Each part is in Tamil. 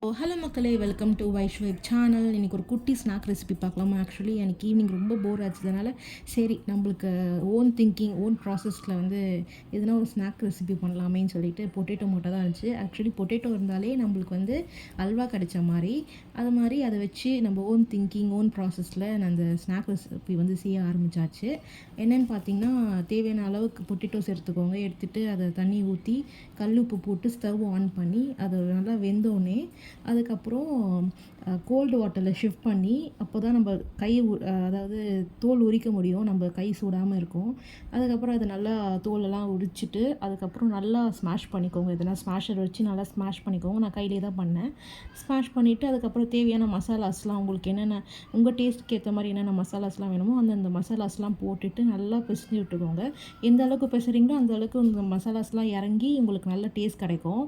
ஹலோ மக்களே, வெல்கம் டு வைஷ்வைப் சேனல். இன்றைக்கி ஒரு குட்டி ஸ்நாக் ரெசிபி பார்க்கலாமா. ஆக்சுவலி எனக்கு ஈவினிங் ரொம்ப போர் ஆச்சதுனால சரி நம்மளுக்கு ஓன் திங்கிங் ஓன் ப்ராசஸில் எதுனா ஒரு ஸ்நாக் ரெசிபி பண்ணலாமேன்னு சொல்லிட்டு பொட்டேட்டோ மட்டும் தான் இருந்துச்சு. ஆக்சுவலி பொட்டேட்டோ இருந்தாலே நம்மளுக்கு அல்வா கிடைச்ச மாதிரி அது மாதிரி அதை வச்சு நம்ம ஓன் திங்கிங் ஓன் ப்ராசஸில் நான் அந்த ஸ்நாக் ரெசிபி செய்ய ஆரம்பித்தாச்சு. என்னென்னு பார்த்தீங்கன்னா, தேவையான அளவுக்கு பொட்டேட்டோஸ் எடுத்துக்கோங்க. எடுத்துகிட்டு அதை தண்ணி ஊற்றி கல் உப்பு போட்டு ஸ்டவ் ஆன் பண்ணி அது நல்லா வெந்தோடனே அதுக்கப்புறம் கோல்டு வாட்டரில் ஷிஃப்ட் பண்ணி அப்போ தான் நம்ம கை அதாவது தோல் உரிக்க முடியும், நம்ம கை சூடாமல் இருக்கும். அதுக்கப்புறம் அது நல்லா தோலெல்லாம் உரிச்சிட்டு அதுக்கப்புறம் நல்லா ஸ்மாஷ் பண்ணிக்கோங்க. இதெல்லாம் ஸ்மாஷர் வச்சு நல்லா ஸ்மாஷ் பண்ணிக்கோங்க. நான் கையிலே தான் பண்ணேன். ஸ்மாஷ் பண்ணிவிட்டு அதுக்கப்புறம் தேவையான மசாலாஸ்லாம் உங்களுக்கு என்னென்ன உங்கள் டேஸ்ட்டுக்கு ஏற்ற மாதிரி என்னென்ன மசாலாஸ்லாம் வேணுமோ அந்தந்த மசாலாஸ்லாம் போட்டுட்டு நல்லா பிசைஞ்சு விட்டுக்கோங்க. எந்த அளவுக்கு பிசைறீங்களோ அந்த அளவுக்கு இந்த மசாலாஸ்லாம் இறங்கி உங்களுக்கு நல்ல டேஸ்ட் கிடைக்கும்.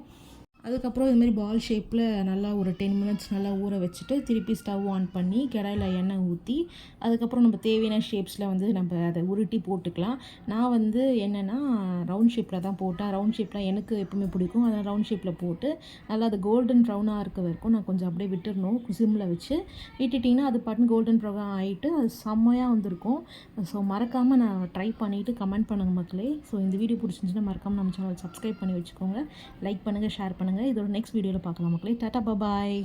அதுக்கப்புறம் இதுமாரி பால் ஷேப்பில் நல்லா ஒரு 10 மினிட்ஸ் நல்லா ஊற வச்சுட்டு திருப்பி ஸ்டவ் ஆன் பண்ணி கடாயில் எண்ணெய் ஊற்றி அதுக்கப்புறம் நம்ம தேவையான ஷேப்ஸில் நம்ம அதை உருட்டி போட்டுக்கலாம். நான் என்னென்னா ரவுண்ட் ஷேப்பில் தான் போட்டேன். ரவுண்ட் ஷேப்பில் எனக்கு எப்பவுமே பிடிக்கும். அதை ரவுண்ட் ஷேப்பில் போட்டு நல்லா அது கோல்டன் ப்ரௌனாக இருக்க வரைக்கும் நான் கொஞ்சம் அப்படியே விட்டுடணும். சிம்மில் வச்சு விட்டுட்டிங்கன்னா அது பாட்டு கோல்டன் ப்ரௌனாக ஆகிட்டு அது செம்மையாக வந்திருக்கும். ஸோ மறக்காமல் நான் ட்ரை பண்ணிவிட்டு கமெண்ட் பண்ணுங்கள் மக்களே. ஸோ இந்த வீடியோ பிடிச்சிருந்துச்சுன்னா மறக்காமல் நம்ம சேனல் சப்ஸ்கிரைப் பண்ணி வச்சுக்கோங்க. லைக் பண்ணுங்கள், ஷேர் பண்ணுங்கள். இதோட நெக்ஸ்ட் வீடியோவில் பார்க்கலாம் மக்களே. டாடா பாய்.